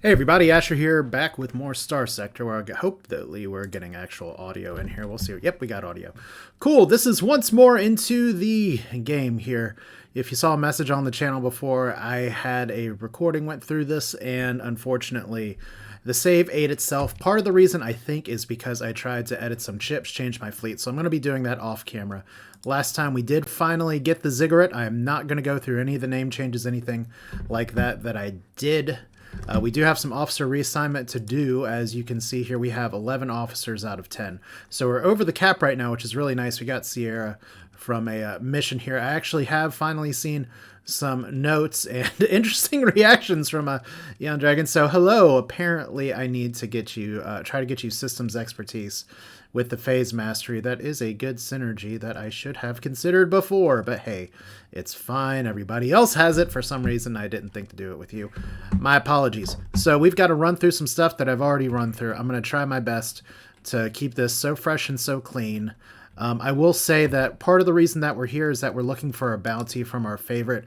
Hey everybody, Asher here, back with more Starsector, where hopefully we're getting actual audio in here. We'll see. Yep, we got audio. Cool, this is once more into the game here. If you saw a message on the channel before, I had a recording went through this, and unfortunately, the save ate itself. Part of the reason, I think, is because I tried to edit some chips, change my fleet, so I'm going to be doing that off camera. Last time we did finally get the ziggurat. I am not going to go through any of the name changes, anything like that I did. We do have some officer reassignment to do. As you can see here, we have 11 officers out of 10. So we're over the cap right now, which is really nice. We got Sierra from a mission here. I actually have finally seen some notes and interesting reactions from Young Dragon. So hello, apparently I need to get you, try to get you systems expertise with the phase mastery. That is a good synergy that I should have considered before, but hey, it's fine. Everybody else has it. For some reason, I didn't think to do it with you. My apologies. So we've got to run through some stuff that I've already run through. I'm going to try my best to keep this so fresh and so clean. I will say that part of the reason that we're here is that we're looking for a bounty from our favorite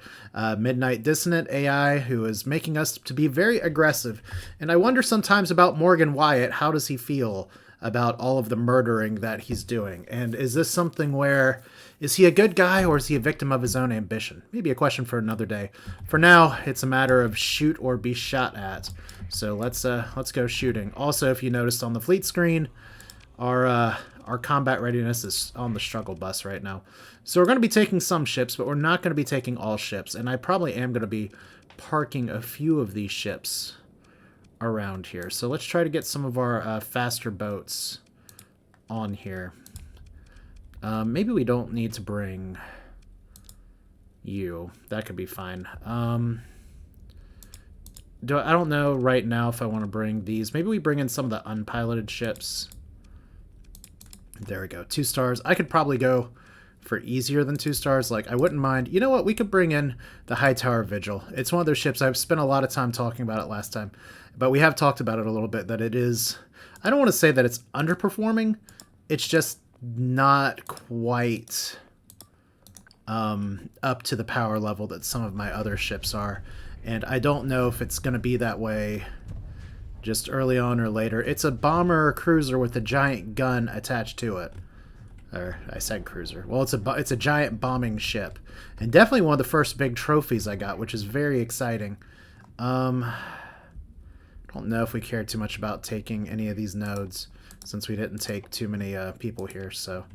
Midnight Dissonant AI, who is making us to be very aggressive. And I wonder sometimes about Morgan Wyatt. How does he feel about all of the murdering that he's doing? And is this something where, is he a good guy or is he a victim of his own ambition? Maybe a question for another day. For now, it's a matter of shoot or be shot at. So let's go shooting. Also, if you noticed on the fleet screen, our combat readiness is on the struggle bus right now. So we're going to be taking some ships, but we're not going to be taking all ships. And I probably am going to be parking a few of these ships around here. So let's try to get some of our faster boats on here. Maybe we don't need to bring you. That could be fine. I don't know right now if I want to bring these. Maybe we bring in some of the unpiloted ships. There we go. 2 stars. I could probably go for easier than 2 stars. Like, I wouldn't mind. You know what? We could bring in the Hightower Vigil. It's one of those ships. I've spent a lot of time talking about it last time, but we have talked about it a little bit, that it is, I don't want to say that it's underperforming. It's just not quite up to the power level that some of my other ships are. And I don't know if it's going to be that way just early on or later. It's a bomber cruiser with a giant gun attached to it. Or, I said cruiser. Well, it's a giant bombing ship. And definitely one of the first big trophies I got, which is very exciting. Don't know if we care too much about taking any of these nodes, since we didn't take too many people here. So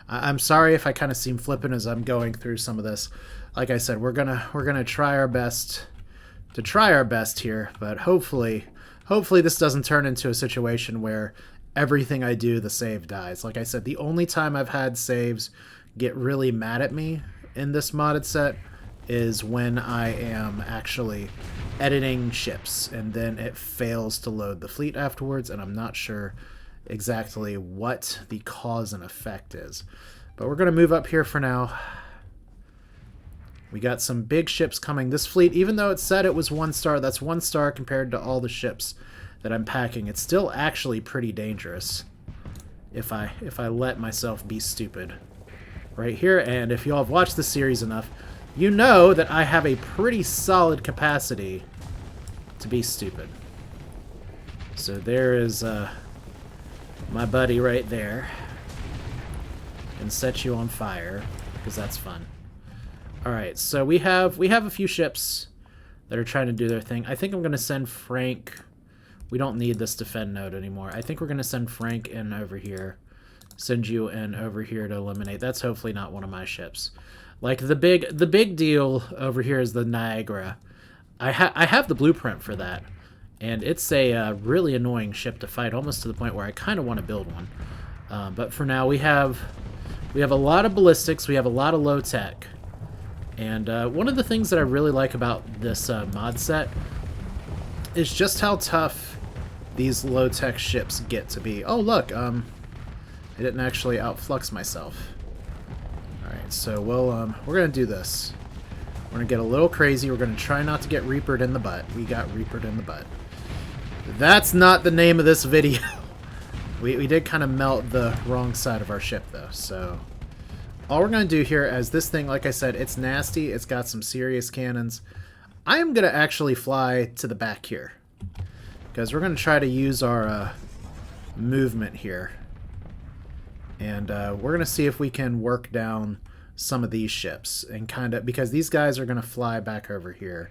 I'm sorry if I kind of seem flippant as I'm going through some of this. Like I said, we're gonna try our best to try our best here, but hopefully this doesn't turn into a situation where everything I do, the save dies. Like I said, the only time I've had saves get really mad at me in this modded set is when I am actually editing ships, and then it fails to load the fleet afterwards, and I'm not sure exactly what the cause and effect is. But we're going to move up here for now. We got some big ships coming. This fleet, even though it said it was 1 star, that's 1 star compared to all the ships that I'm packing. It's still actually pretty dangerous if I let myself be stupid right here. And if y'all have watched the series enough, you know that I have a pretty solid capacity to be stupid. So there is my buddy right there. And set you on fire, because that's fun. Alright, so we have a few ships that are trying to do their thing. I think I'm going to send Frank. We don't need this defend node anymore. I think we're going to send Frank in over here. Send you in over here to eliminate. That's hopefully not one of my ships. Like, the big deal over here is the Niagara. I have the blueprint for that. And it's a really annoying ship to fight, almost to the point where I kind of want to build one. But for now, we have a lot of ballistics. We have a lot of low tech. And one of the things that I really like about this mod set is just how tough these low-tech ships get to be. Oh, look, I didn't actually outflux myself. Alright, so we're going to do this. We're going to get a little crazy. We're going to try not to get Reapered in the butt. We got Reapered in the butt. That's not the name of this video. We did kind of melt the wrong side of our ship, though, so all we're going to do here, as this thing, like I said, it's nasty. It's got some serious cannons. I am going to actually fly to the back here. Because we're going to try to use our movement here. And we're going to see if we can work down some of these ships. And kind of... Because these guys are going to fly back over here.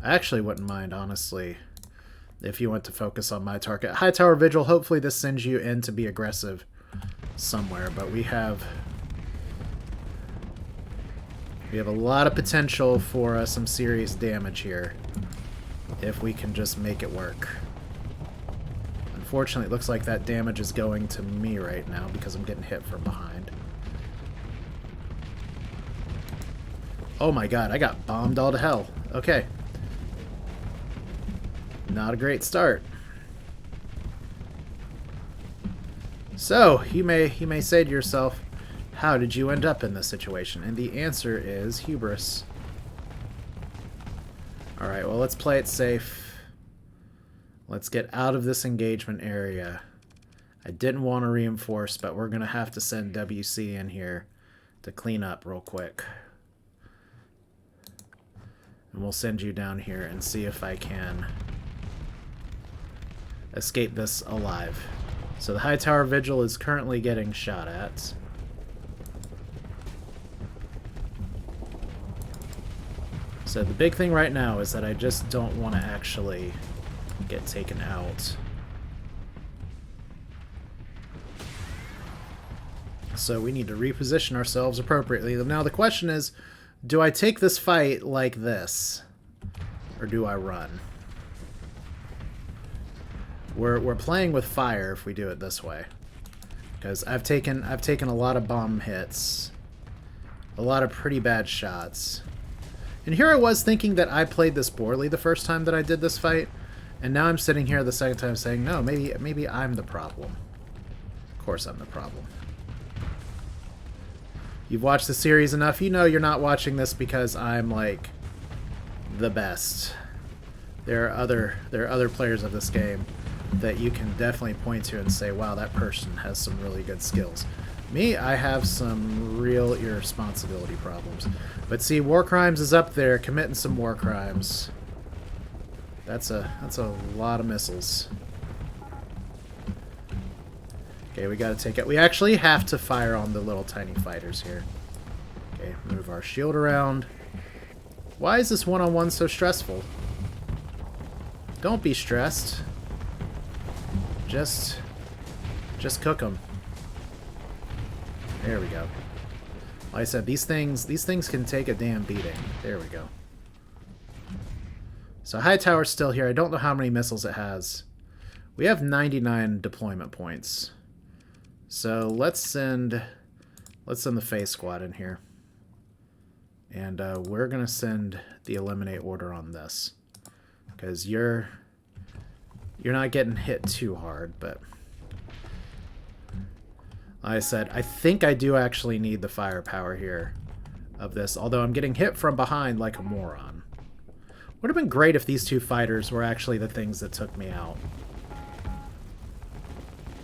I actually wouldn't mind, honestly, if you went to focus on my target. High Tower Vigil, hopefully this sends you in to be aggressive somewhere. But we have a lot of potential for some serious damage here if we can just make it work. Unfortunately, it looks like that damage is going to me right now because I'm getting hit from behind. Oh my god, I got bombed all to hell. Okay. Not a great start. So, you may say to yourself, how did you end up in this situation? And the answer is hubris. Alright, well, let's play it safe. Let's get out of this engagement area. I didn't want to reinforce, but we're going to have to send WC in here to clean up real quick. And we'll send you down here and see if I can escape this alive. So the High Tower Vigil is currently getting shot at. So the big thing right now is that I just don't want to actually get taken out. So we need to reposition ourselves appropriately. Now the question is, do I take this fight like this? Or do I run? We're playing with fire if we do it this way. Because I've taken a lot of bomb hits. A lot of pretty bad shots. And here I was thinking that I played this poorly the first time that I did this fight. And now I'm sitting here the second time saying, no, maybe I'm the problem. Of course I'm the problem. You've watched the series enough, you know you're not watching this because I'm, like, the best. There are other players of this game that you can definitely point to and say, wow, that person has some really good skills. Me, I have some real irresponsibility problems. But see, War Crimes is up there, committing some war crimes. That's a lot of missiles. Okay, we gotta take it. We actually have to fire on the little tiny fighters here. Okay, move our shield around. Why is this one-on-one so stressful? Don't be stressed. Just cook them. There we go. Like I said, these things can take a damn beating. There we go. So High Tower's still here. I don't know how many missiles it has. We have 99 deployment points. So let's send the Phase Squad in here. And we're gonna send the eliminate order on this. Because you're not getting hit too hard, but like I said, I think I do actually need the firepower here of this, although I'm getting hit from behind like a moron. Would have been great if these two fighters were actually the things that took me out.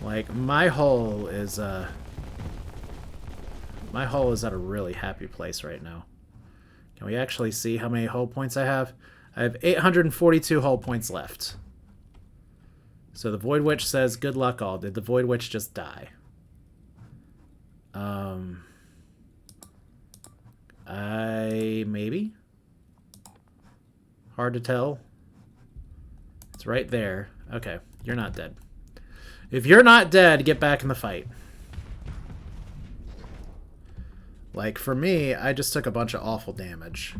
Like, my hull is at a really happy place right now. Can we actually see how many hull points I have? I have 842 hull points left. So the Void Witch says, good luck all. Did the Void Witch just die? Maybe? Hard to tell. It's right there. Okay, you're not dead. If you're not dead, get back in the fight. Like, for me, I just took a bunch of awful damage.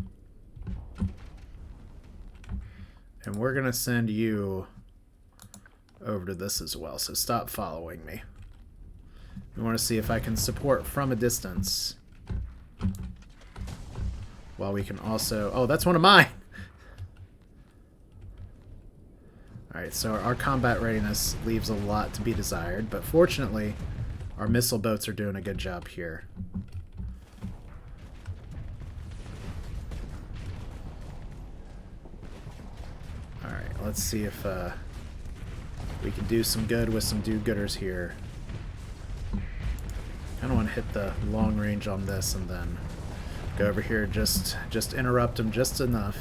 And we're gonna send you over to this as well, so stop following me. We want to see if I can support from a distance. While we can also... Oh, that's one of mine! Alright, so our combat readiness leaves a lot to be desired, but fortunately, our missile boats are doing a good job here. Alright, let's see if we can do some good with some do-gooders here. I don't want to hit the long range on this and then go over here, just interrupt them just enough.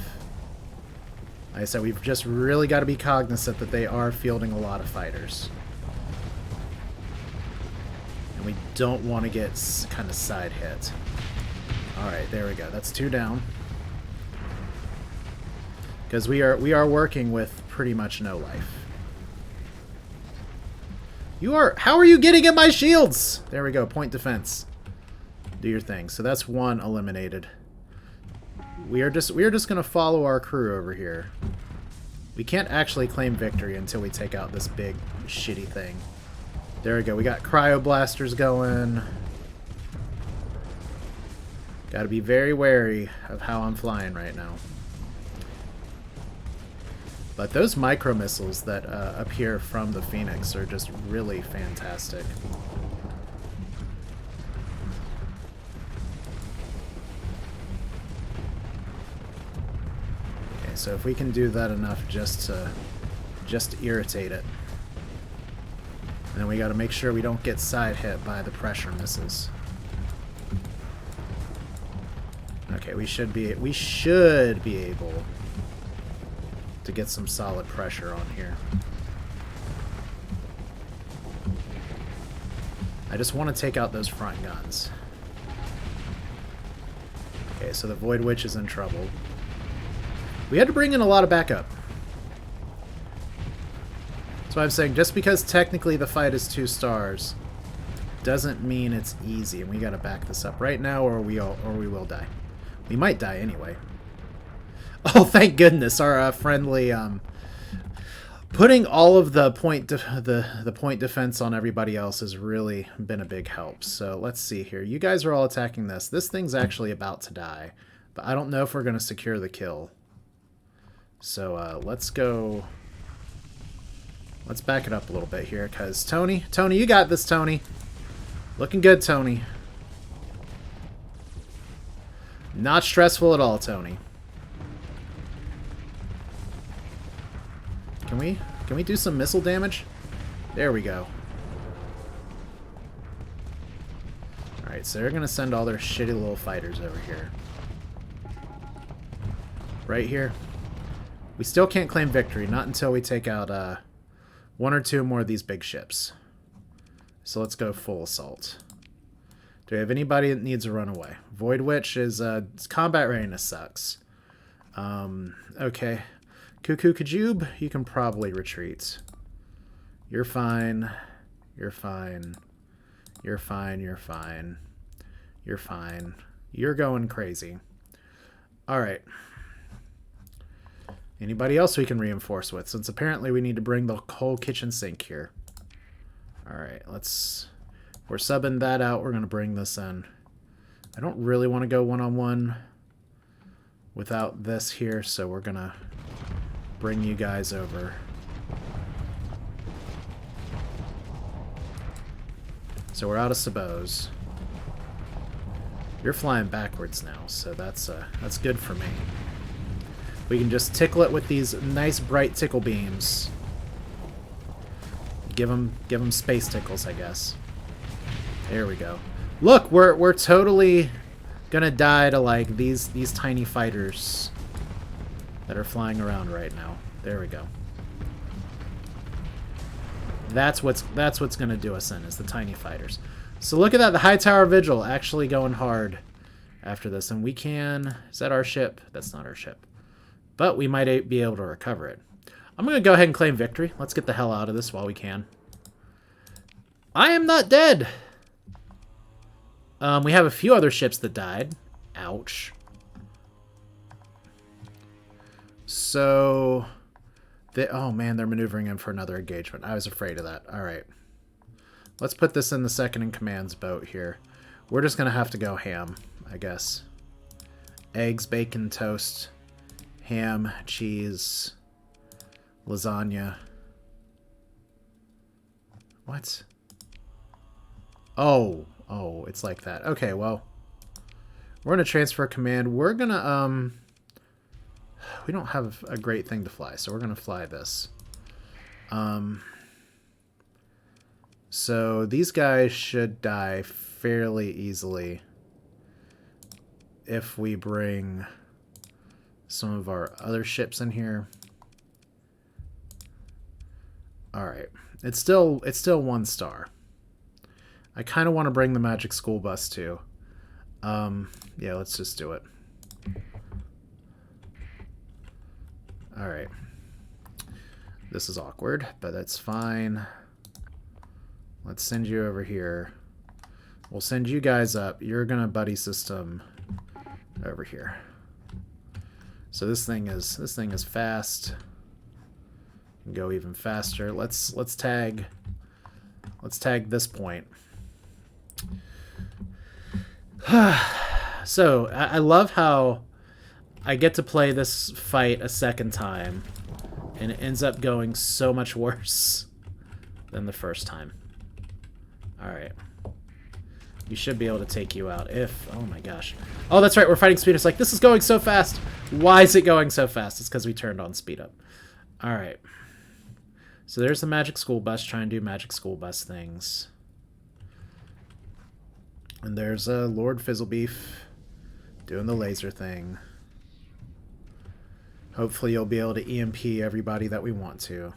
Like I said, we've just really got to be cognizant that they are fielding a lot of fighters. And we don't want to get kind of side hit. Alright, there we go. That's 2 down. Because we are working with pretty much no life. How are you getting at my shields? There we go, point defense. Do your thing. So that's 1 eliminated. We are just gonna follow our crew over here. We can't actually claim victory until we take out this big shitty thing. There we go. We got cryoblasters going. Got to be very wary of how I'm flying right now. But those micro missiles that appear from the Phoenix are just really fantastic. Okay, so if we can do that enough just to irritate it. And then we got to make sure we don't get side hit by the pressure missiles. Okay, we should be able to get some solid pressure on here. I just want to take out those front guns. Okay, so the Void Witch is in trouble. We had to bring in a lot of backup. That's why I'm saying, just because technically the fight is 2 stars doesn't mean it's easy, and we gotta back this up right now or we will die. We might die anyway. Oh, thank goodness, our friendly putting all of the point defense on everybody else has really been a big help. So let's see here. You guys are all attacking this. This thing's actually about to die, but I don't know if we're going to secure the kill. So let's go. Let's back it up a little bit here, because Tony, you got this, Tony. Looking good, Tony. Not stressful at all, Tony. Can we do some missile damage? There we go. Alright, so they're gonna send all their shitty little fighters over here. Right here. We still can't claim victory, not until we take out 1 or 2 more of these big ships. So let's go full assault. Do we have anybody that needs to run away? Void Witch is combat readiness sucks. Okay. Cuckoo Kajube, you can probably retreat. You're fine. You're fine. You're fine. You're fine. You're fine. You're going crazy. Alright. Anybody else we can reinforce with? Since apparently we need to bring the whole kitchen sink here. Alright, we're subbing that out. We're going to bring this in. I don't really want to go one-on-one without this here, so we're going to bring you guys over. So we're out of sabots. You're flying backwards now, so that's good for me. We can just tickle it with these nice bright tickle beams. Give them space tickles, I guess. There we go. Look, we're totally gonna die to like these tiny fighters that are flying around right now. There we go. That's what's gonna do us in, is the tiny fighters. So look at that, the High Tower Vigil actually going hard after this, and we can. Is that our ship? That's not our ship, but we might be able to recover it. I'm gonna go ahead and claim victory. Let's get the hell out of this while we can. I am not dead. We have a few other ships that died. Ouch. So, oh man, they're maneuvering in for another engagement. I was afraid of that. All right. Let's put this in the second in command's boat here. We're just going to have to go ham, I guess. Eggs, bacon, toast, ham, cheese, lasagna. What? Oh, it's like that. Okay, well, we're going to transfer command. We're going to, we don't have a great thing to fly, so we're going to fly this. So these guys should die fairly easily if we bring some of our other ships in here. All right. It's still 1 star. I kind of want to bring the magic school bus too. Yeah, let's just do it. All right. This is awkward, but that's fine. Let's send you over here. We'll send you guys up. You're gonna buddy system over here. So this thing is fast. Go even faster. Let's tag this point. So I love how I get to play this fight a second time, and it ends up going so much worse than the first time. All right. You should be able to take you out if... Oh my gosh. Oh, that's right. We're fighting speed. It's like, this is going so fast. Why is it going so fast? It's because we turned on speed up. All right. So there's the magic school bus trying to do magic school bus things. And there's Lord Fizzlebeef doing the laser thing. Hopefully you'll be able to EMP everybody that we want to.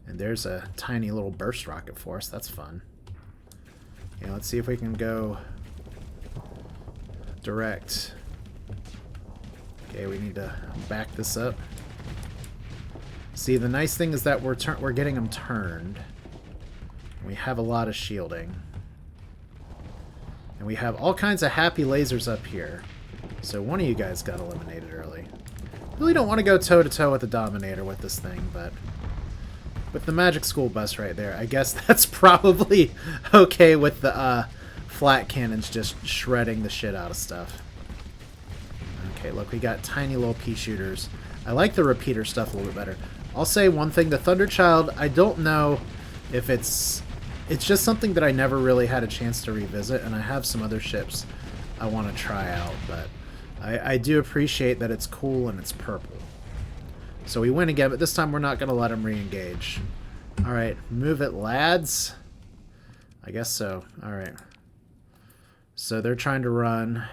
And there's a tiny little burst rocket for us. That's fun. Yeah, let's see if we can go direct. Okay, we need to back this up. See, the nice thing is that we're getting them turned. We have a lot of shielding. And we have all kinds of happy lasers up here. So one of you guys got eliminated early. Really don't want to go toe-to-toe with the Dominator with this thing, but... with the magic school bus right there, I guess that's probably okay with the flat cannons just shredding the shit out of stuff. Okay, look, we got tiny little pea shooters. I like the repeater stuff a little bit better. I'll say one thing, the Thunderchild, I don't know if it's just something that I never really had a chance to revisit, and I have some other ships I want to try out, but I do appreciate that it's cool and it's purple. So we win again, but this time we're not going to let him re-engage. Alright, move it, lads. I guess so. Alright. So they're trying to run.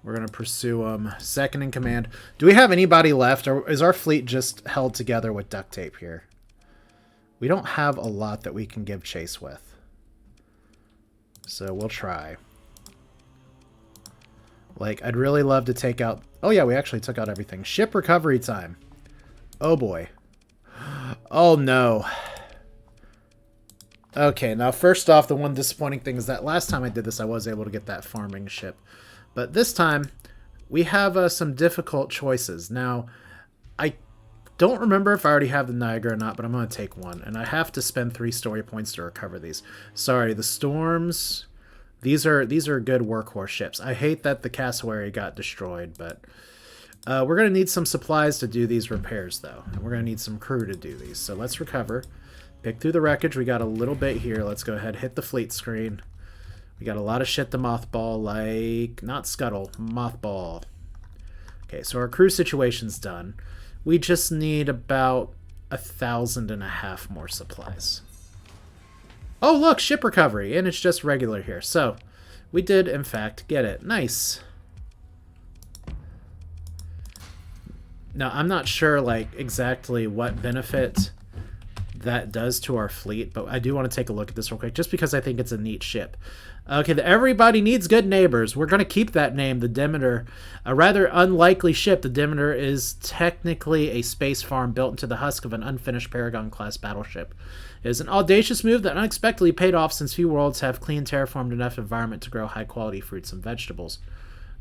We're going to pursue them. Second in command. Do we have anybody left, or is our fleet just held together with duct tape here? We don't have a lot that we can give chase with. So we'll try. Like, I'd really love to take out... Oh yeah, we actually took out everything. Ship recovery time. Oh boy. Oh no. Okay, now first off, the one disappointing thing is that last time I did this, I was able to get that farming ship. But this time, we have some difficult choices. Now, I don't remember if I already have the Niagara or not, but I'm going to take one. And I have to spend 3 story points to recover these. Sorry, the Storms... These are good workhorse ships. I hate that the cassowary got destroyed, but we're going to need some supplies to do these repairs, though. And we're going to need some crew to do these. So let's recover. Pick through the wreckage. We got a little bit here. Let's go ahead, hit the fleet screen. We got a lot of shit to mothball, like... Not scuttle, mothball. Okay, so our crew situation's done. We just need about 1,500 more supplies. Oh, look, ship recovery, and it's just regular here. So, we did, in fact, get it. Nice. Now, I'm not sure, like, exactly what benefit that does to our fleet, but I do want to take a look at this real quick, just because I think it's a neat ship. Okay, the Everybody Needs Good Neighbors. We're going to keep that name, the Demeter. A rather unlikely ship, the Demeter is technically a space farm built into the husk of an unfinished Paragon-class battleship. It is an audacious move that unexpectedly paid off since few worlds have clean, terraformed enough environment to grow high-quality fruits and vegetables.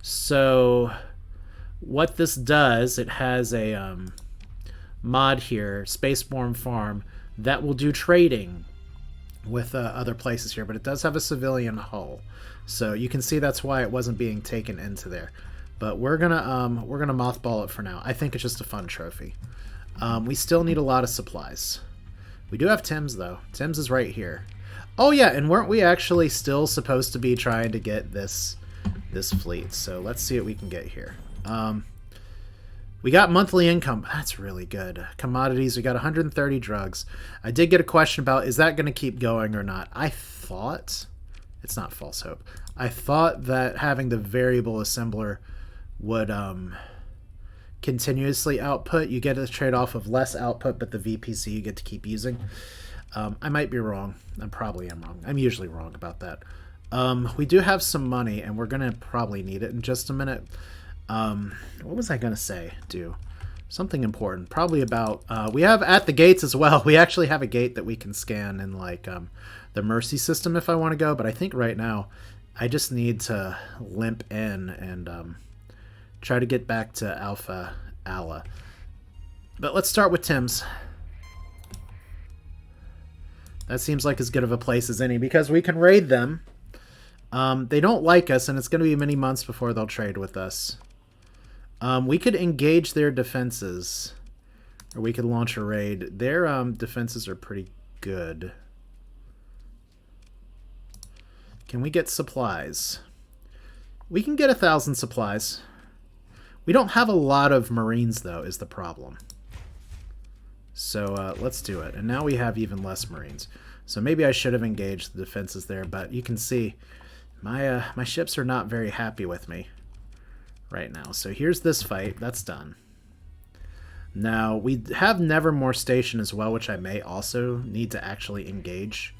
So, what this does, it has a mod here, Spaceborne Farm, that will do trading with other places here, but it does have a civilian hull, so you can see that's why it wasn't being taken into there. But we're gonna mothball it for now. I think it's just a fun trophy. We still need a lot of supplies. We do have Tim's though. Tim's is right here. Oh yeah, and weren't we actually still supposed to be trying to get this fleet? So let's see what we can get here. We got monthly income. That's really good. Commodities, we got 130 drugs. I did get a question about, is that going to keep going or not? I thought, it's not false hope, I thought that having the variable assembler would continuously output. You get a trade-off of less output, but the VPC you get to keep using. I might be wrong. I probably am wrong. I'm usually wrong about that. We do have some money, and we're going to probably need it in just a minute. What was I going to say? Something important. Probably about... we have at the gates as well. We actually have a gate that we can scan in like the Mercy system if I want to go, but I think right now I just need to limp in and try to get back to Alpha Ala. But let's start with Tim's. That seems like as good of a place as any because we can raid them. They don't like us, and it's going to be many months before they'll trade with us. We could engage their defenses, or we could launch a raid. Their defenses are pretty good. Can we get supplies? We can get 1,000 supplies. We don't have a lot of Marines, though, is the problem. So let's do it. And now we have even less Marines. So maybe I should have engaged the defenses there, but you can see my ships are not very happy with me right now. So here's this fight. That's done. Now, we have Nevermore Station as well, which I may also need to actually engage.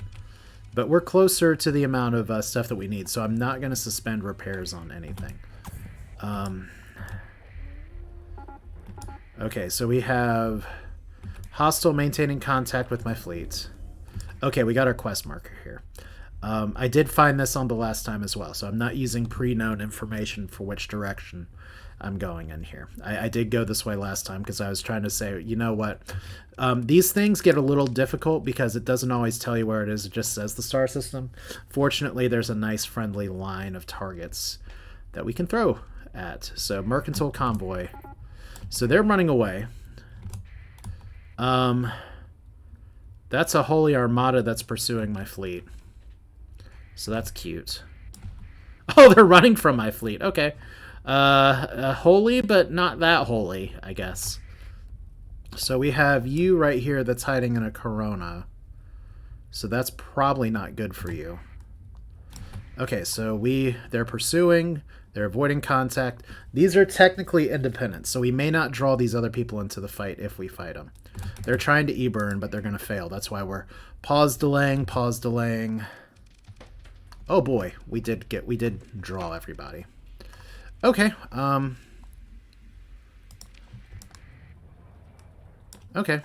But we're closer to the amount of stuff that we need, so I'm not going to suspend repairs on anything. Okay, so we have... Hostile maintaining contact with my fleet. Okay, we got our quest marker here. I did find this on the last time as well, so I'm not using pre-known information for which direction I'm going in here. I did go this way last time because I was trying to say, you know what? These things get a little difficult because it doesn't always tell you where it is. It just says the star system. Fortunately, there's a nice friendly line of targets that we can throw at. So, Mercantile Convoy. So, they're running away. That's a Holy Armada that's pursuing my fleet. So that's cute. Oh, they're running from my fleet. Okay. Holy, but not that holy, I guess. So we have you right here that's hiding in a Corona. So that's probably not good for you. Okay, so they're pursuing, they're avoiding contact. These are technically independent, so we may not draw these other people into the fight if we fight them. They're trying to E-burn, but they're going to fail. That's why we're pause delaying. Oh boy, we did draw everybody. Okay. Okay.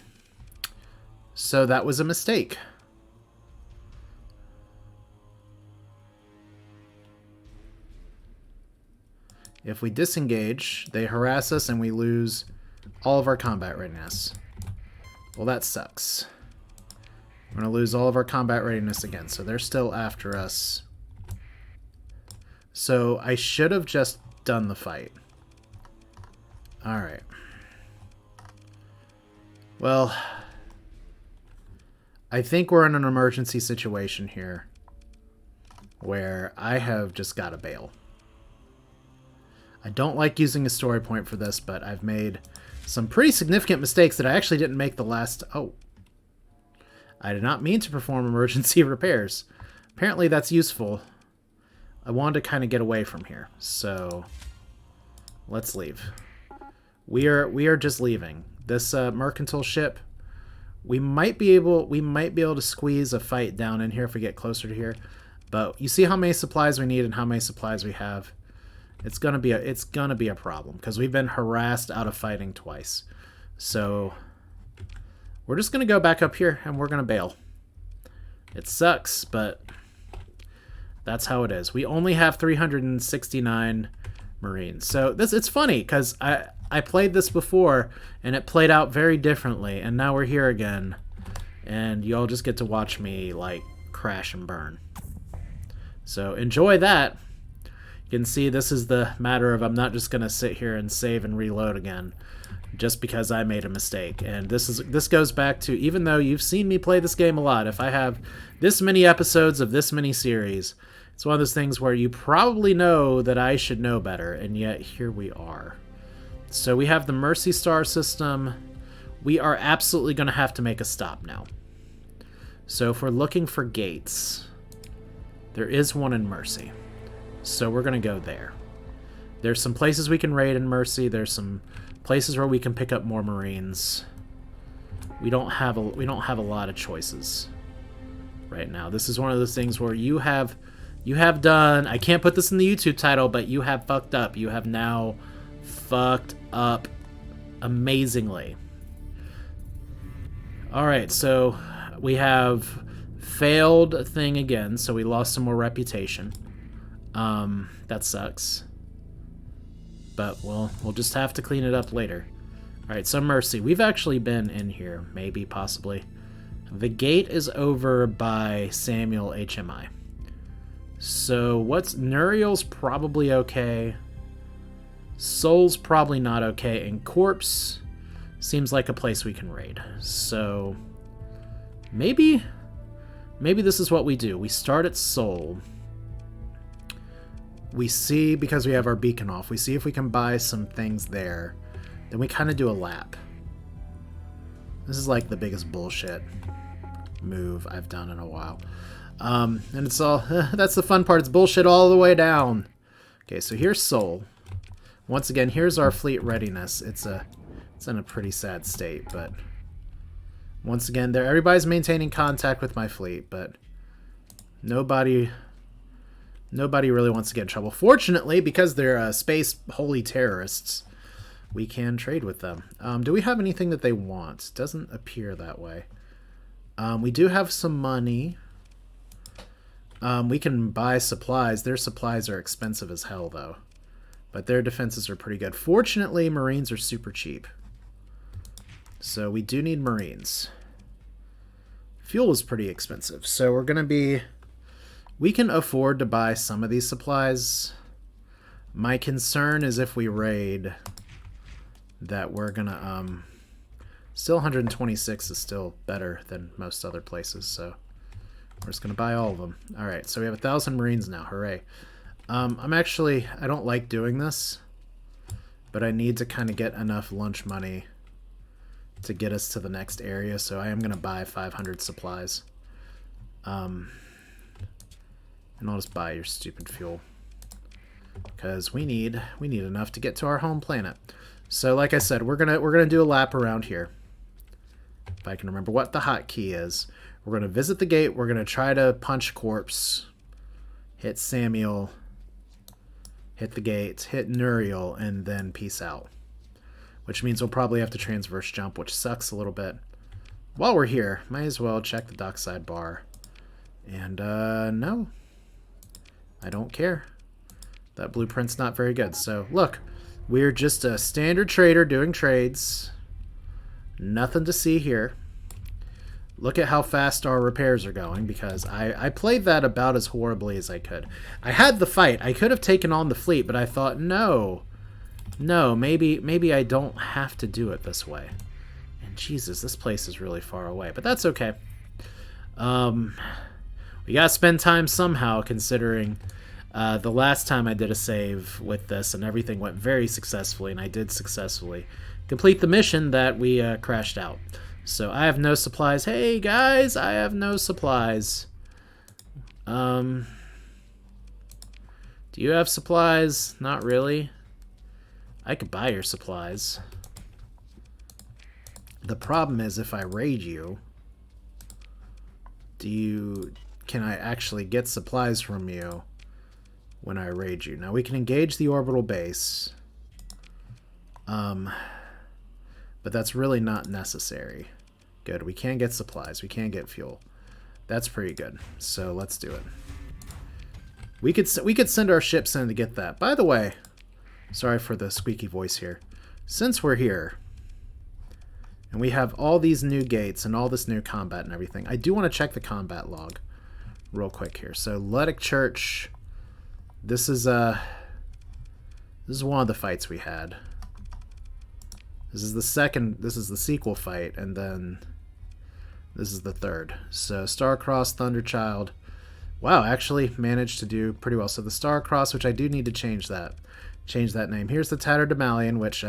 So that was a mistake. If we disengage, they harass us and we lose all of our combat readiness. Well, that sucks. We're going to lose all of our combat readiness again, so they're still after us. So I should have just done the fight. Alright. Well, I think we're in an emergency situation here where I have just got to bail. I don't like using a story point for this, but I've made some pretty significant mistakes that I actually didn't make the last... Oh. I did not mean to perform emergency repairs. Apparently that's useful. I wanted to kind of get away from here, so let's leave. We are just leaving. This mercantile ship, we might be able to squeeze a fight down in here if we get closer to here. But you see how many supplies we need and how many supplies we have. It's gonna be a problem because we've been harassed out of fighting twice. So we're just gonna go back up here and we're gonna bail. It sucks, but that's how it is. We only have 369 Marines. So it's funny because I played this before and it played out very differently, and now we're here again, and y'all just get to watch me like crash and burn. So enjoy that. You can see this is the matter of I'm not just gonna sit here and save and reload again just because I made a mistake. And this goes back to, even though you've seen me play this game a lot, if I have this many episodes of this many series, it's one of those things where you probably know that I should know better, and yet here we are. So we have the Mercy Star system. We are absolutely going to have to make a stop now. So if we're looking for gates, there is one in Mercy. So we're going to go there. There's some places we can raid in Mercy. There's some Places where we can pick up more Marines. We don't have a lot of choices right now. This is one of those things where you have done, I can't put this in the YouTube title, but you have fucked up. You have now fucked up amazingly. Alright, so we have failed thing again, so we lost some more reputation. That sucks. But we'll just have to clean it up later. Alright, so Mercy. We've actually been in here, maybe, possibly. The gate is over by Samuel HMI. So what's... Nuriel's probably okay. Soul's probably not okay. And Corpse seems like a place we can raid. So maybe this is what we do. We start at Soul. We see, because we have our beacon off, we see if we can buy some things there. Then we kind of do a lap. This is like the biggest bullshit move I've done in a while. And it's all... that's the fun part. It's bullshit all the way down. Okay, so here's Soul. Once again, here's our fleet readiness. It's in a pretty sad state, but... Once again, everybody's maintaining contact with my fleet, but... Nobody really wants to get in trouble. Fortunately, because they're space holy terrorists, we can trade with them. Do we have anything that they want? Doesn't appear that way. We do have some money. We can buy supplies. Their supplies are expensive as hell, though. But their defenses are pretty good. Fortunately, Marines are super cheap. So we do need Marines. Fuel is pretty expensive. So we're going to be... We can afford to buy some of these supplies. My concern is if we raid... that we're going to... Still 126 is still better than most other places, so... We're just going to buy all of them. Alright, so we have 1,000 Marines now. Hooray. I don't like doing this, but I need to kind of get enough lunch money to get us to the next area, so I am going to buy 500 supplies. And I'll just buy your stupid fuel, because we need enough to get to our home planet. So like I said, we're gonna do a lap around here. If I can remember what the hotkey is. We're going to visit the gate. We're going to try to punch Corpse, hit Samuel, hit the gate, hit Nuriel, and then peace out. Which means we'll probably have to transverse jump, which sucks a little bit. While we're here, might as well check the dockside bar. And, no. I don't care. That blueprint's not very good. So, look. We're just a standard trader doing trades. Nothing to see here. Look at how fast our repairs are going, because I played that about as horribly as I could. I had the fight. I could have taken on the fleet, but I thought, no, maybe I don't have to do it this way. And Jesus, this place is really far away, but that's okay. We gotta spend time somehow, considering the last time I did a save with this and everything went very successfully, and I did successfully complete the mission that we crashed out. So I have no supplies. Hey guys, I have no supplies. Do you have supplies? Not really. I could buy your supplies. The problem is if I raid you, can I actually get supplies from you when I raid you? Now we can engage the orbital base. But that's really not necessary. Good. We can get supplies. We can get fuel. That's pretty good. So let's do it. We could send our ships in to get that. By the way, sorry for the squeaky voice here. Since we're here, and we have all these new gates and all this new combat and everything, I do want to check the combat log real quick here. So Letic Church. This is one of the fights we had. This is the sequel fight, and then this is the third. So Starcross, Thunderchild. Wow, actually managed to do pretty well. So the Starcross, which I do need to change that name. Here's the Tatterdemalion, which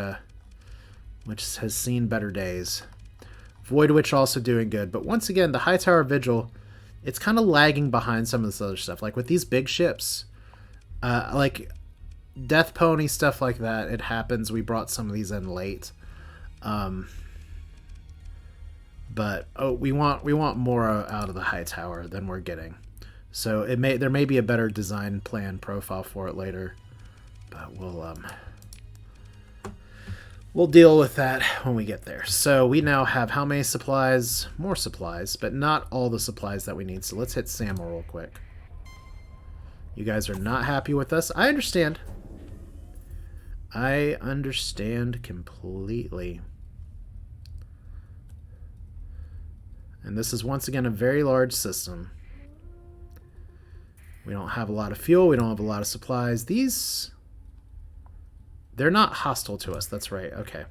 has seen better days. Void Witch also doing good. But once again, the High Tower Vigil, it's kind of lagging behind some of this other stuff. Like with these big ships, like Death Pony, stuff like that. It happens. We brought some of these in late. But we want more out of the high tower than we're getting. So there may be a better design plan profile for it later. But we'll deal with that when we get there. So we now have how many supplies? More supplies, but not all the supplies that we need. So let's hit Samuel real quick. You guys are not happy with us. I understand. I understand completely. And this is once again a very large system. We don't have a lot of fuel. We don't have a lot of supplies. They're not hostile to us. That's right. Okay.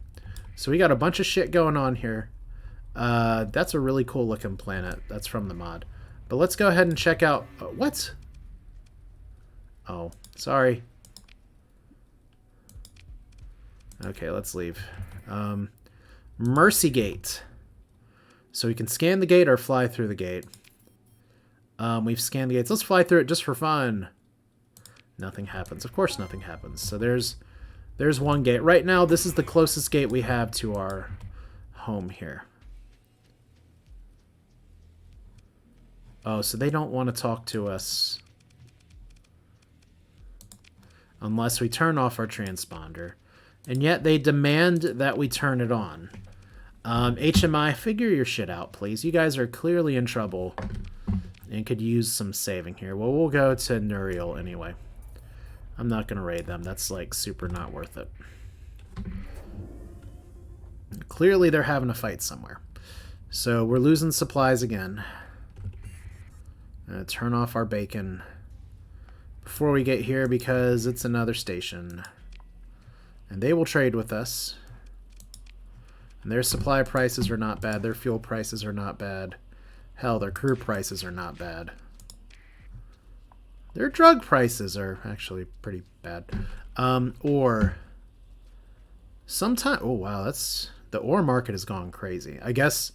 So we got a bunch of shit going on here. That's a really cool looking planet. That's from the mod. But let's go ahead and check out... what? Oh, sorry. Okay, let's leave. Mercy Gate. So we can scan the gate or fly through the gate. We've scanned the gates. Let's fly through it just for fun. Nothing happens. Of course nothing happens. So there's one gate. Right now, this is the closest gate we have to our home here. Oh, so they don't want to talk to us unless we turn off our transponder. And yet they demand that we turn it on. HMI, figure your shit out, please. You guys are clearly in trouble and could use some saving here. Well, we'll go to Nuriel anyway. I'm not going to raid them. That's, like, super not worth it. Clearly they're having a fight somewhere. So we're losing supplies again. Turn off our bacon before we get here because it's another station. And they will trade with us. And their supply prices are not bad. Their fuel prices are not bad. Hell, their crew prices are not bad. Their drug prices are actually pretty bad. Or sometime... oh, wow, that's... the ore market has gone crazy. I guess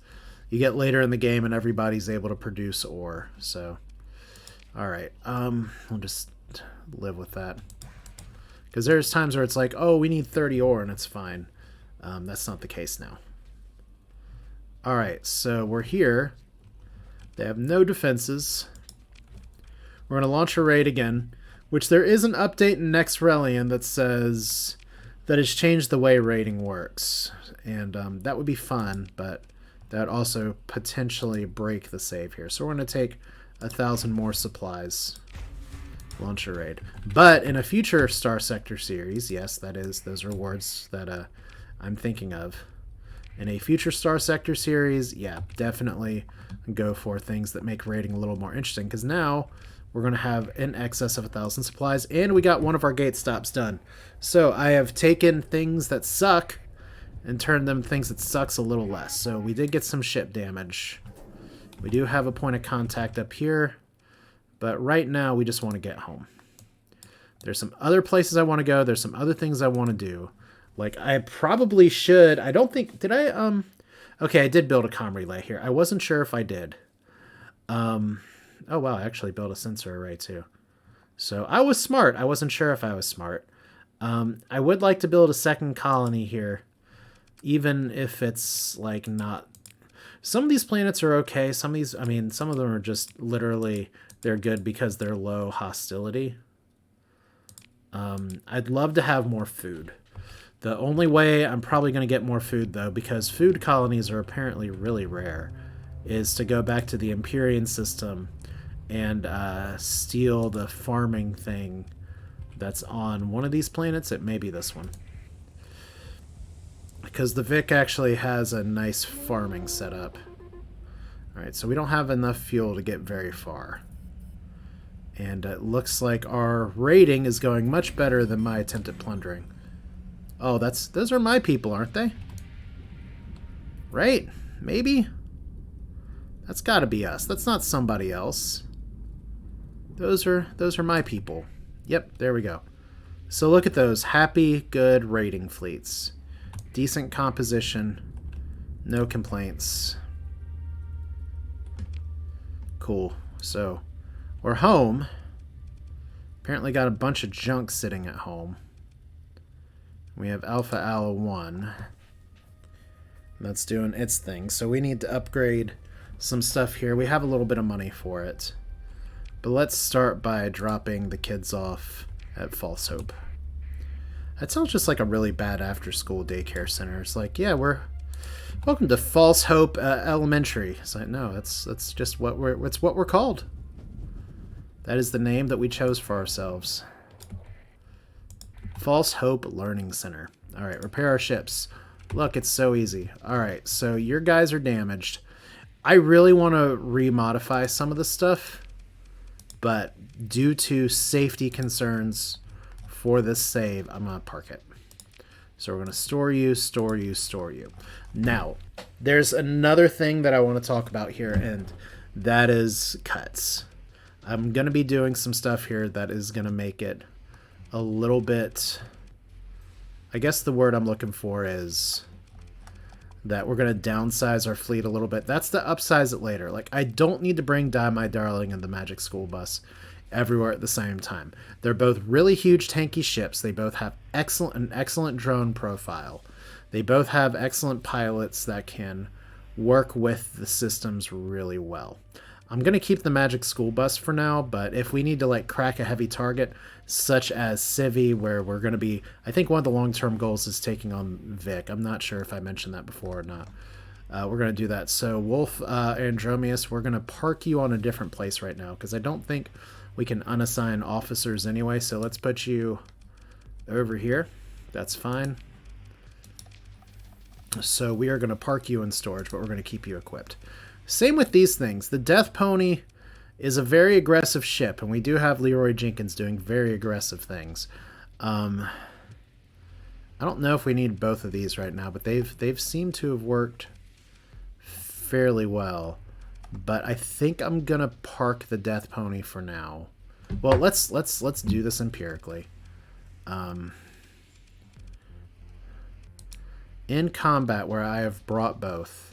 you get later in the game and everybody's able to produce ore. So, alright. We'll just live with that. Because there's times where it's like, oh, we need 30 ore and it's fine. That's not the case now. Alright, so we're here. They have no defenses. We're going to launch a raid again, which there is an update in Nexerelin that says that it's changed the way raiding works. And that would be fun, but that would also potentially break the save here. So we're going to take 1,000 more supplies. Launch a raid. But in a future Starsector series, yes, that is, those are words that I'm thinking of. In a future Starsector series, yeah, definitely go for things that make raiding a little more interesting. Because now we're going to have in excess of 1,000 supplies, and we got one of our gate stops done. So I have taken things that suck and turned them things that sucks a little less. So we did get some ship damage. We do have a point of contact up here. But right now, we just want to get home. There's some other places I want to go. There's some other things I want to do. Like, I probably should... I don't think... did I... okay, I did build a comm relay here. I wasn't sure if I did. Oh, wow, I actually built a sensor array, too. So, I was smart. I wasn't sure if I was smart. I would like to build a second colony here. Even if it's, like, not... some of these planets are okay. Some of these... I mean, some of them are just literally... they're good because they're low hostility. I'd love to have more food. The only way I'm probably going to get more food, though, because food colonies are apparently really rare, is to go back to the Empyrean system and steal the farming thing that's on one of these planets. It may be this one. Because the VIC actually has a nice farming setup. Alright, so we don't have enough fuel to get very far. And it looks like our raiding is going much better than my attempt at plundering. Oh, those are my people, aren't they? Right? Maybe? That's gotta be us. That's not somebody else. Those are my people. Yep, there we go. So look at those. Happy, good raiding fleets. Decent composition. No complaints. Cool. So... we're home. Apparently got a bunch of junk sitting at home. We have Alpha Ala 1. That's doing its thing. So we need to upgrade some stuff here. We have a little bit of money for it. But let's start by dropping the kids off at False Hope. That sounds just like a really bad after-school daycare center. It's like, yeah, we're welcome to False Hope Elementary. It's like, no, that's just what we're called. That is the name that we chose for ourselves. False Hope Learning Center. All right, repair our ships. Look, it's so easy. All right, so your guys are damaged. I really want to remodify some of the stuff, but due to safety concerns for this save, I'm going to park it. So we're going to store you, store you, store you. Now, there's another thing that I want to talk about here, and that is cuts. I'm going to be doing some stuff here that is going to make it a little bit... I guess the word I'm looking for is that we're going to downsize our fleet a little bit. That's to upsize it later. Like, I don't need to bring Die My Darling and the Magic School Bus everywhere at the same time. They're both really huge tanky ships. They both have an excellent drone profile. They both have excellent pilots that can work with the systems really well. I'm going to keep the Magic School Bus for now, but if we need to like crack a heavy target, such as Civi, where we're going to be, I think one of the long-term goals is taking on VIC. I'm not sure if I mentioned that before or not. We're going to do that. So Wolf Andromeus, we're going to park you on a different place right now, because I don't think we can unassign officers anyway, so let's put you over here. That's fine. So we are going to park you in storage, but we're going to keep you equipped. Same with these things. The Death Pony is a very aggressive ship, and we do have Leroy Jenkins doing very aggressive things. I don't know if we need both of these right now, but they've seemed to have worked fairly well. But I think I'm gonna park the Death Pony for now. Well, let's do this empirically. In combat, where I have brought both.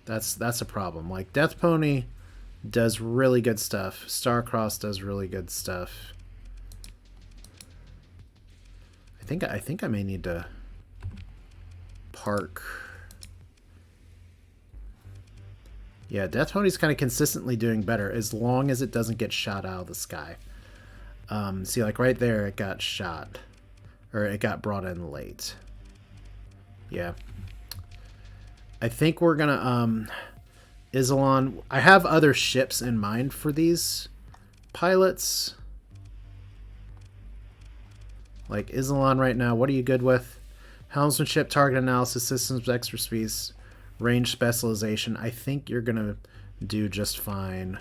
That's a problem. Like, Death Pony does really good stuff. Starcross does really good stuff. I think I may need to park. Yeah, Death Pony's kind of consistently doing better as long as it doesn't get shot out of the sky. See, like right there, it got shot. Or it got brought in late. Yeah. I think we're gonna Isilon. I have other ships in mind for these pilots. Like Isilon right now, what are you good with? Helmsmanship, target analysis, systems expertise, range specialization. I think you're gonna do just fine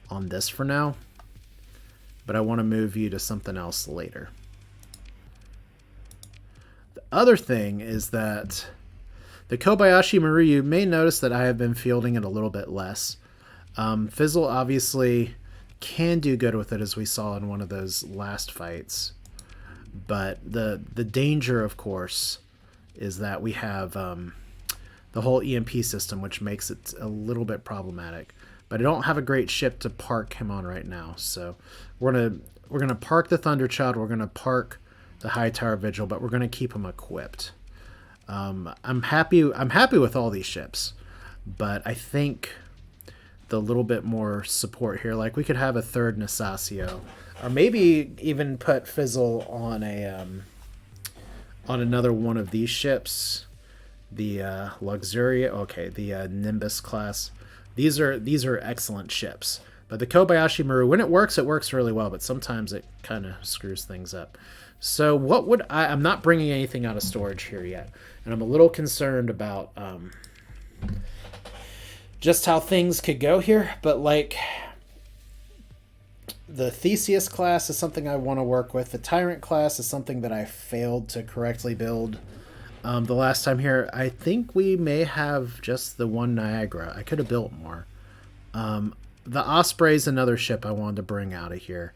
on this for now. But I want to move you to something else later. The other thing is that the Kobayashi Maru, you may notice that I have been fielding it a little bit less. Fizzle obviously can do good with it, as we saw in one of those last fights. But the danger, of course, is that we have the whole EMP system, which makes it a little bit problematic. But I don't have a great ship to park him on right now, so we're gonna park the Thunderchild. We're gonna park the High Tower Vigil, but we're gonna keep him equipped. I'm happy with all these ships, but I think the little bit more support here, like we could have a third Nasasio, or maybe even put Fizzle on another one of these ships, the Luxuria. Okay, the Nimbus class. These are excellent ships, but the Kobayashi Maru, when it works really well, but sometimes it kind of screws things up. So what would I'm not bringing anything out of storage here yet, and I'm a little concerned about just how things could go here, but like the Theseus class is something I want to work with. The Tyrant class is something that I failed to correctly build the last time here. I think we may have just the one Niagara. I could have built more. The Osprey is another ship I wanted to bring out of here.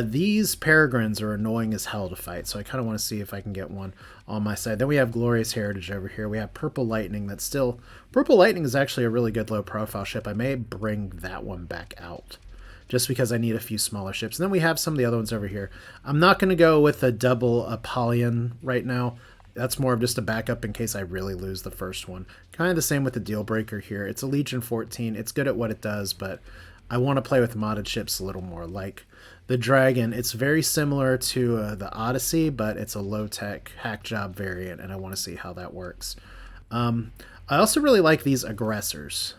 These Peregrines are annoying as hell to fight, so I kind of want to see if I can get one on my side. Then we have Glorious Heritage over here. We have Purple Lightning. Purple Lightning is actually a really good low-profile ship. I may bring that one back out, just because I need a few smaller ships. And then we have some of the other ones over here. I'm not going to go with a double Apollyon right now. That's more of just a backup in case I really lose the first one. Kind of the same with the Deal Breaker here. It's a Legion 14. It's good at what it does, but I want to play with modded ships a little more. Like the Dragon, it's very similar to the Odyssey, but it's a low-tech hack job variant, and I want to see how that works. I also really like these aggressors.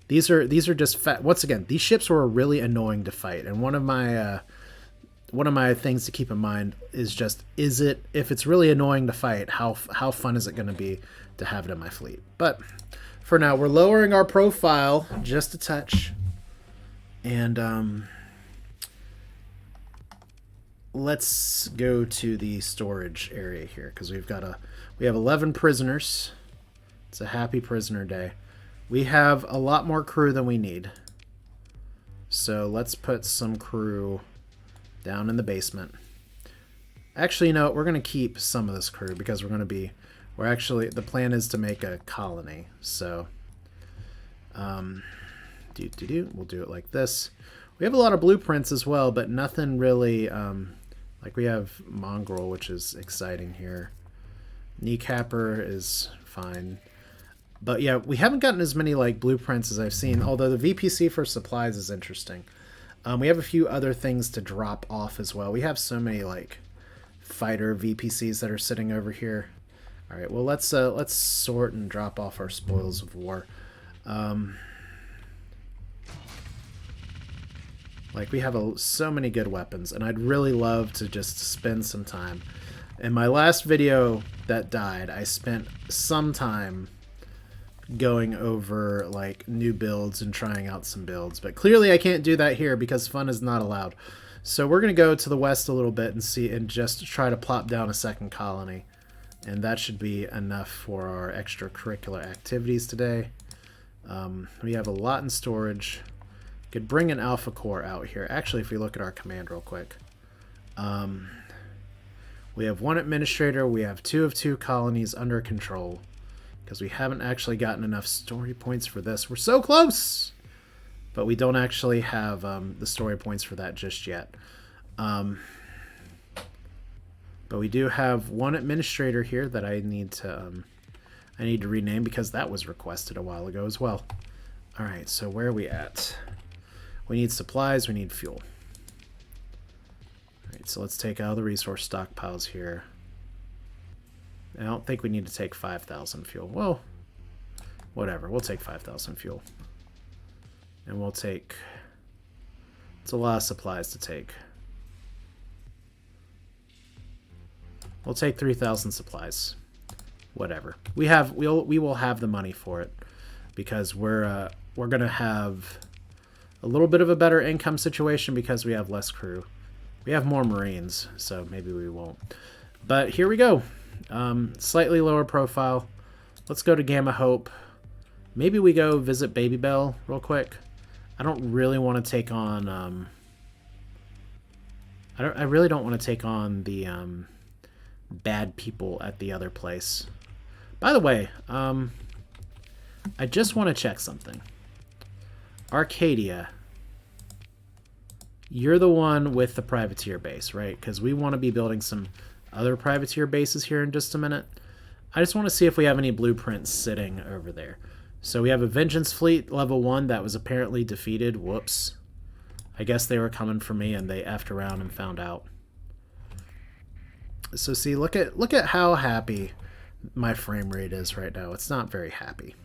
These are just fat. Once again, these ships were really annoying to fight, and one of my things to keep in mind is just if it's really annoying to fight, how fun is it going to be to have it in my fleet? But for now, we're lowering our profile just a touch, and let's go to the storage area here because we have 11 prisoners. It's a happy prisoner day. We have a lot more crew than we need. So let's put some crew down in the basement. Actually, you know what? We're going to keep some of this crew because the plan is to make a colony. So, we'll do it like this. We have a lot of blueprints as well, but nothing really, like we have Mongrel, which is exciting here. Kneecapper is fine. But yeah, we haven't gotten as many like blueprints as I've seen, although the VPC for supplies is interesting. We have a few other things to drop off as well. We have so many like fighter VPCs that are sitting over here. All right, well let's sort and drop off our spoils of war. Like we have so many good weapons, and I'd really love to just spend some time. In my last video that died, I spent some time going over like new builds and trying out some builds, but clearly I can't do that here because fun is not allowed. So we're gonna go to the west a little bit and just try to plop down a second colony, and that should be enough for our extracurricular activities today. We have a lot in storage. Could bring an alpha core out here. Actually, if we look at our command real quick, we have 1 administrator. We have 2 of 2 colonies under control. Because we haven't actually gotten enough story points for this. We're so close! But we don't actually have the story points for that just yet. But we do have 1 administrator here that I need to rename because that was requested a while ago as well. Alright, so where are we at? We need supplies, we need fuel. Alright, so let's take out the resource stockpiles here. I don't think we need to take 5,000 fuel. Well, whatever. We'll take 5,000 fuel. And we'll take... It's a lot of supplies to take. We'll take 3,000 supplies. Whatever. We will have the money for it because we're going to have a little bit of a better income situation because we have less crew. We have more Marines, so maybe we won't. But here we go. Slightly lower profile. Let's go to Gamma Hope. Maybe we go visit Baby Bell real quick. I don't really want to take on I really don't want to take on the bad people at the other place. By the way, I just want to check something. Arcadia, you're the one with the privateer base, right? Because we want to be building some other privateer bases here in just a minute. I just want to see if we have any blueprints sitting over there. So we have a Vengeance Fleet level 1 that was apparently defeated. Whoops. I guess they were coming for me and they effed around and found out. So see, look at how happy my frame rate is right now. It's not very happy.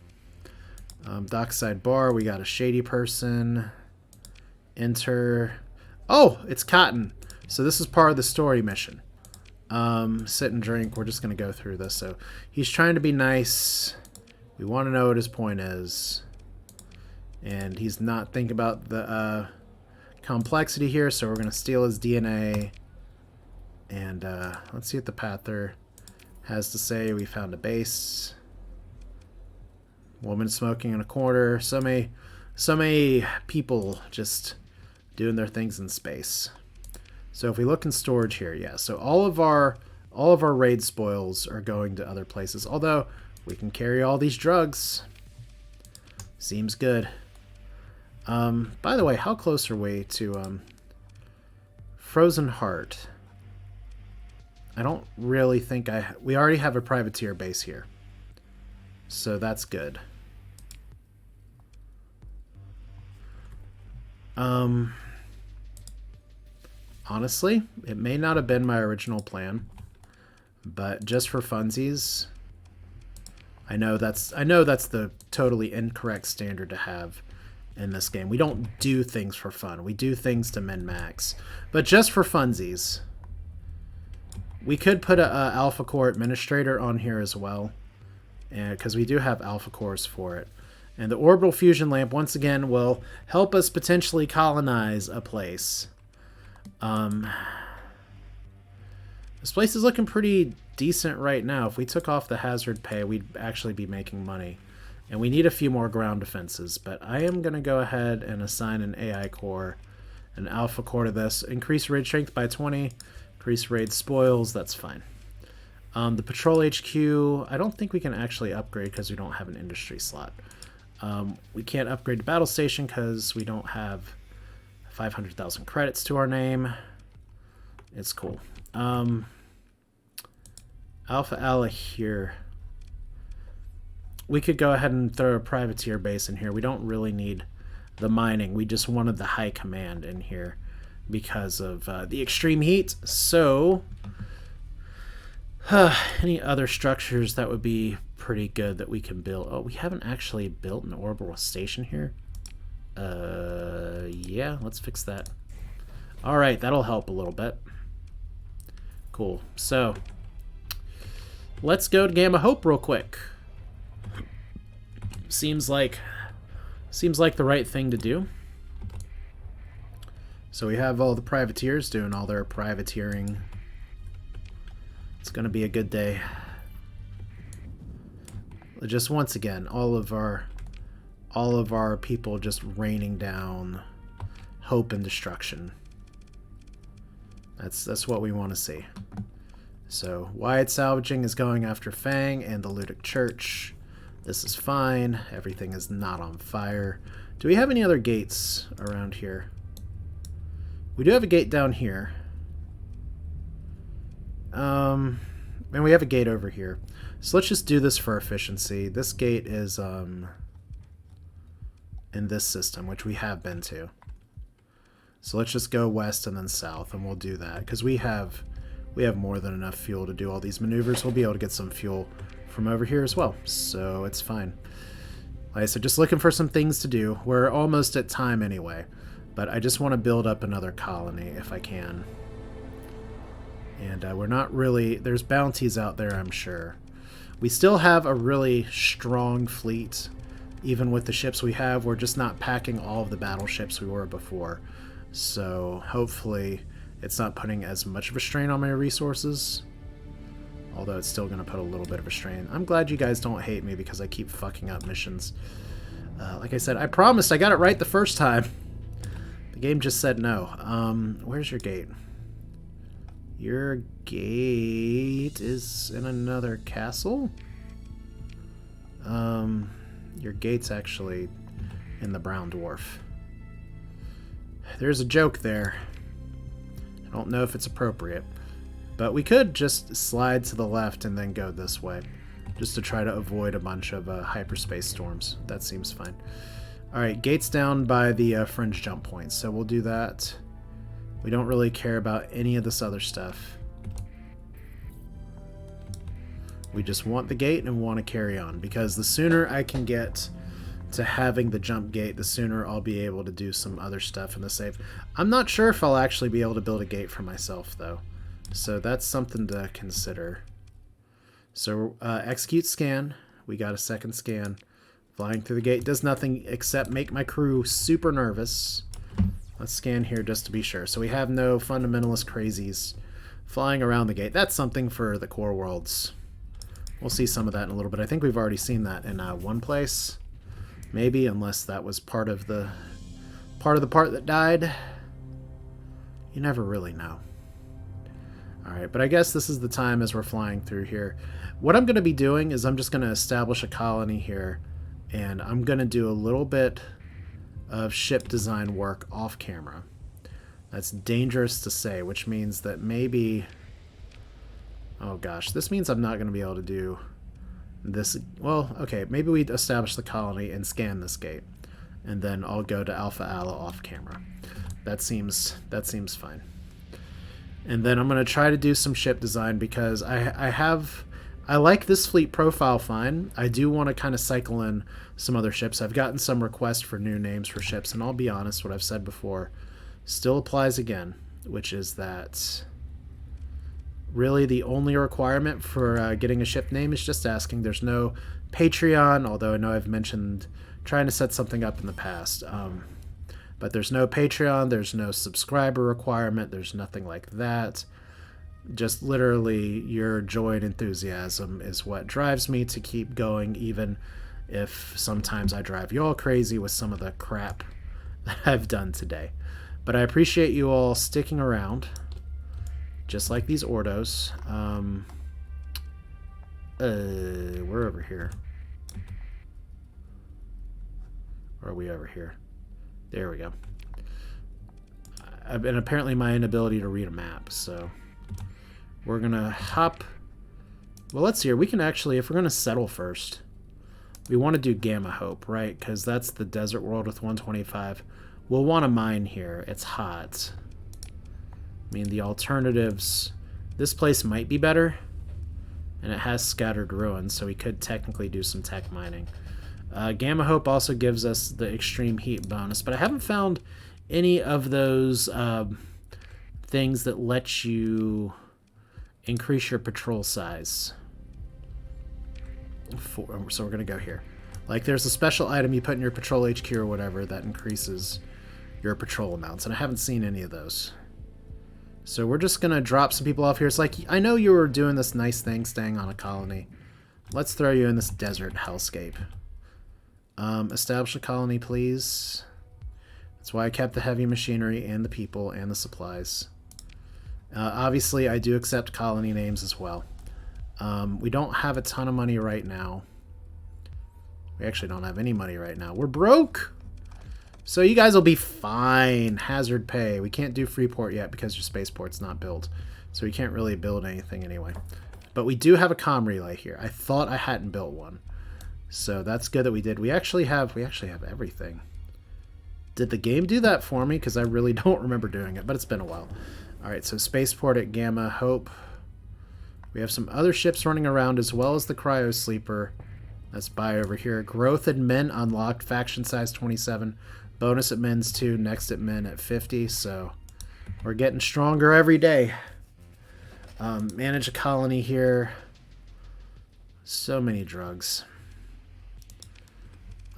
Dockside bar, we got a shady person. Enter. Oh, it's Cotton. So this is part of the story mission. Sit and drink. We're just going to go through this. So he's trying to be nice. We want to know what his point is. And he's not thinking about the complexity here. So we're going to steal his DNA. And let's see what the Pather has to say. We found a base. Woman smoking in a corner. So many people just doing their things in space. So if we look in storage here, yeah. So all of our raid spoils are going to other places. Although we can carry all these drugs. Seems good. By the way, how close are we to Frozen Heart? I don't really think we already have a privateer base here. So that's good. Honestly, it may not have been my original plan, but just for funsies, I know that's the totally incorrect standard to have in this game. We don't do things for fun. We do things to min-max. But just for funsies, we could put a Alpha Core Administrator on here as well, and because we do have Alpha Cores for it. And the Orbital Fusion Lamp, once again, will help us potentially colonize a place. This place is looking pretty decent right now. If we took off the hazard pay, we'd actually be making money. And we need a few more ground defenses, but I am going to go ahead and assign an AI core, an Alpha Core to this. Increase raid strength by 20, increase raid spoils, that's fine. The Patrol HQ, I don't think we can actually upgrade because we don't have an industry slot. We can't upgrade the battle station because we don't have 500,000 credits to our name. It's cool. Alpha Ala here. We could go ahead and throw a privateer base in here. We don't really need the mining. We just wanted the high command in here because of the extreme heat. So, any other structures that would be pretty good that we can build? Oh, we haven't actually built an orbital station here. Yeah, let's fix that. All right, that'll help a little bit. Cool. So, let's go to Gamma Hope real quick. Seems like the right thing to do. So we have all the privateers doing all their privateering. It's going to be a good day. Just once again, all of our people just raining down hope and destruction. That's what we want to see. So Wyatt Salvaging is going after Fang and the Ludic Church. This is fine. Everything is not on fire. Do we have any other gates around here? We do have a gate down here. And we have a gate over here. So let's just do this for efficiency. This gate is in this system, which we have been to. So let's just go west and then south, and we'll do that. Because we have more than enough fuel to do all these maneuvers. We'll be able to get some fuel from over here as well, so it's fine. Like I said, just looking for some things to do. We're almost at time anyway, but I just want to build up another colony if I can. And we're not really... There's bounties out there, I'm sure. We still have a really strong fleet. Even with the ships we have, we're just not packing all of the battleships we were before. So hopefully it's not putting as much of a strain on my resources. Although it's still going to put a little bit of a strain. I'm glad you guys don't hate me because I keep fucking up missions. Like I said, I promised I got it right the first time. The game just said no. Where's your gate? Your gate is in another castle? Your gate's actually in the Brown Dwarf. There's a joke there. I don't know if it's appropriate. But we could just slide to the left and then go this way. Just to try to avoid a bunch of hyperspace storms. That seems fine. Alright, gates down by the fringe jump points. So we'll do that. We don't really care about any of this other stuff. We just want the gate and want to carry on. Because the sooner I can get to having the jump gate, the sooner I'll be able to do some other stuff in the save. I'm not sure if I'll actually be able to build a gate for myself, though. So that's something to consider. So execute scan. We got a second scan. Flying through the gate does nothing except make my crew super nervous. Let's scan here just to be sure. So we have no fundamentalist crazies flying around the gate. That's something for the core worlds. We'll see some of that in a little bit. I think we've already seen that in one place. Maybe, unless that was part of the part that died. You never really know. Alright, but I guess this is the time as we're flying through here. What I'm going to be doing is I'm just going to establish a colony here, and I'm going to do a little bit of ship design work off camera. That's dangerous to say, which means that maybe... Oh gosh, this means I'm not going to be able to do this. Well, okay, maybe we establish the colony and scan this gate. And then I'll go to Alpha Ala off camera. That seems fine. And then I'm going to try to do some ship design because I like this fleet profile fine. I do want to kind of cycle in some other ships. I've gotten some requests for new names for ships, and I'll be honest, what I've said before still applies again, which is that really the only requirement for getting a ship name is just asking. There's no Patreon, although I know I've mentioned trying to set something up in the past. But there's no Patreon, there's no subscriber requirement, there's nothing like that. Just literally your joy and enthusiasm is what drives me to keep going, even if sometimes I drive you all crazy with some of the crap that I've done today. But I appreciate you all sticking around, just like these Ordos. We're over here. Or are we over here? There we go. And apparently my inability to read a map, so we're gonna hop. Well, let's see here. We can actually, if we're gonna settle first, we want to do Gamma Hope, right? Because that's the desert world with 125. We'll want to mine here. It's hot. I mean, the alternatives, this place might be better, and it has scattered ruins, so we could technically do some tech mining. Gamma Hope also gives us the extreme heat bonus, but I haven't found any of those things that let you increase your patrol size. So we're going to go here. Like, there's a special item you put in your patrol HQ or whatever that increases your patrol amounts, and I haven't seen any of those. So we're just going to drop some people off here. It's like, I know you were doing this nice thing, staying on a colony. Let's throw you in this desert hellscape. Establish a colony, please. That's why I kept the heavy machinery and the people and the supplies. Obviously, I do accept colony names as well. We don't have a ton of money right now. We actually don't have any money right now. We're broke! So you guys will be fine. Hazard pay. We can't do Freeport yet because your spaceport's not built. So we can't really build anything anyway. But we do have a comm relay here. I thought I hadn't built one. So that's good that we did. We actually have everything. Did the game do that for me? Because I really don't remember doing it, but it's been a while. Alright, so spaceport at Gamma Hope. We have some other ships running around as well as the Cryo Sleeper. That's by over here. Growth in men unlocked. Faction size 27. Bonus at men's 2. Next at men at 50. So we're getting stronger every day. Manage a colony here. So many drugs.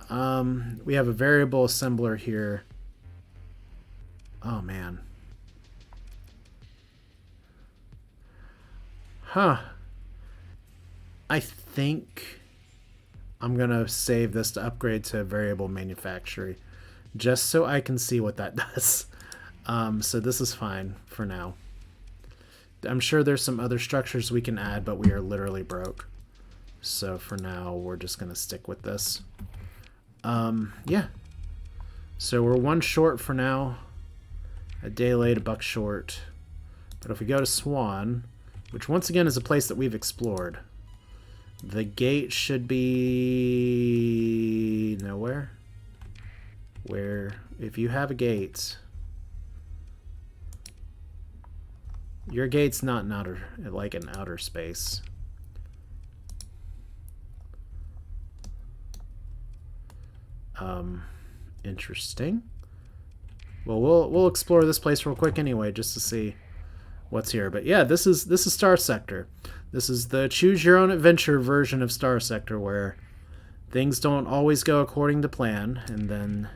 We have a variable assembler here. Oh, man. Huh. I think I'm going to save this to upgrade to variable manufacturing, just so I can see what that does. So this is fine for now. I'm sure there's some other structures we can add, but we are literally broke. So for now, we're just going to stick with this. Yeah. So we're one short for now. A day late, a buck short. But if we go to Swan, which once again is a place that we've explored, the gate should be nowhere. Where if you have a gate, your gate's not in outer, like an outer space. Interesting. Well, we'll explore this place real quick anyway, just to see what's here. But yeah, this is Starsector. This is the choose your own adventure version of Starsector, where things don't always go according to plan, and then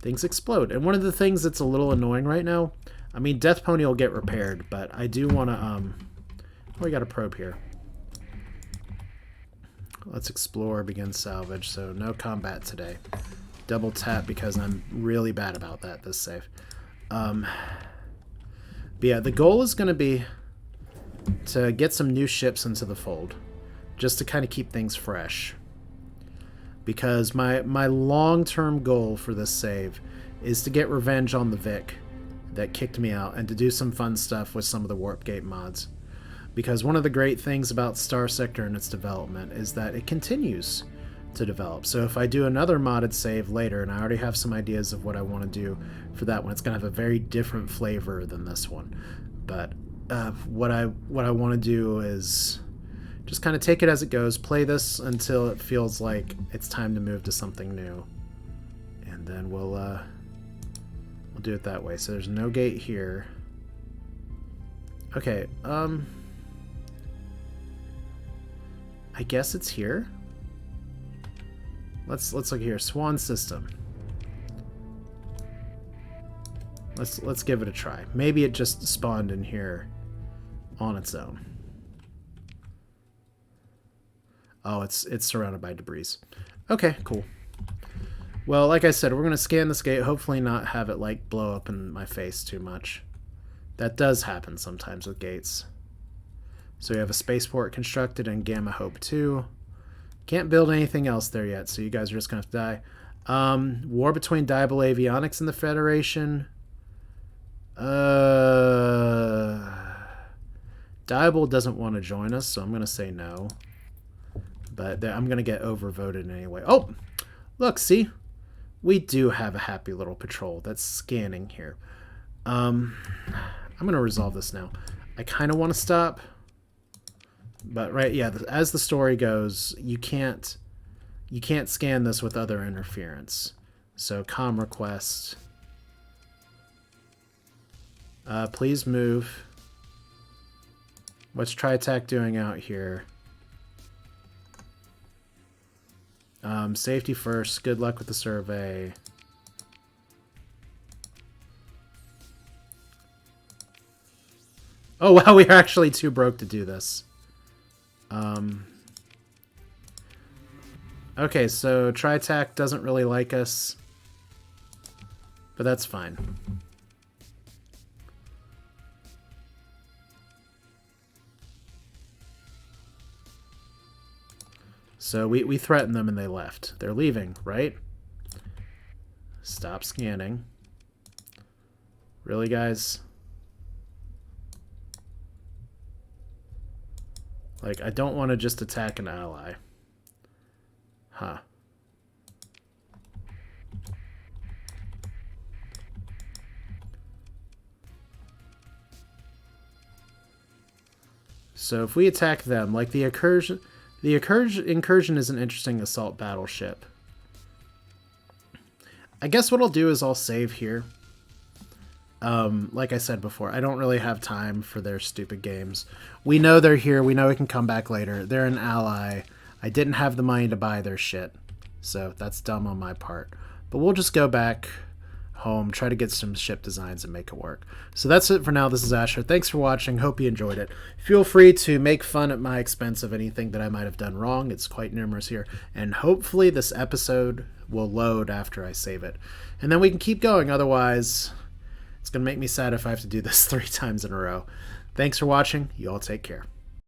things explode. And one of the things that's a little annoying right now, I mean, Death Pony will get repaired, but I do want to, oh, we got a probe here. Let's explore, begin salvage, so no combat today. Double tap because I'm really bad about that, this save. But yeah, the goal is going to be to get some new ships into the fold, just to kind of keep things fresh. because my long-term goal for this save is to get revenge on the VIC that kicked me out and to do some fun stuff with some of the Warp Gate mods. Because one of the great things about Starsector and its development is that it continues to develop. So if I do another modded save later, and I already have some ideas of what I want to do for that one, it's going to have a very different flavor than this one. But what I want to do is just kind of take it as it goes, play this until it feels like it's time to move to something new, and then we'll do it that way. So there's no gate here. Okay, I guess it's here. Let's look here. Swan system. Let's give it a try. Maybe it just spawned in here on its own. Oh, it's surrounded by debris. Okay, cool. Well, like I said, we're going to scan this gate, hopefully not have it like blow up in my face too much. That does happen sometimes with gates. So we have a spaceport constructed in Gamma Hope 2. Can't build anything else there yet, so you guys are just going to have to die. War between Diable Avionics and the Federation. Diable doesn't want to join us, so I'm going to say no. But I'm going to get overvoted anyway. Oh, look, see? We do have a happy little patrol that's scanning here. I'm going to resolve this now. I kind of want to stop. But right, yeah, as the story goes, you can't scan this with other interference. So comm request. Please move. What's TriTac doing out here? Safety first. Good luck with the survey. Oh wow, we are actually too broke to do this. Okay, so TriTac doesn't really like us, but that's fine. So we threatened them and they left. They're leaving, right? Stop scanning. Really, guys? Like, I don't want to just attack an ally. Huh. So if we attack them, like the incursion is an interesting assault battleship. I guess what I'll do is I'll save here. Like I said before, I don't really have time for their stupid games. We know they're here. We know we can come back later. They're an ally. I didn't have the money to buy their shit, so that's dumb on my part. But we'll just go back home, try to get some ship designs and make it work. So that's it for now. This is Asher. Thanks for watching. Hope you enjoyed it. Feel free to make fun at my expense of anything that I might have done wrong. It's quite numerous here. And hopefully this episode will load after I save it. And then we can keep going. Otherwise, it's going to make me sad if I have to do this 3 times in a row. Thanks for watching. You all take care.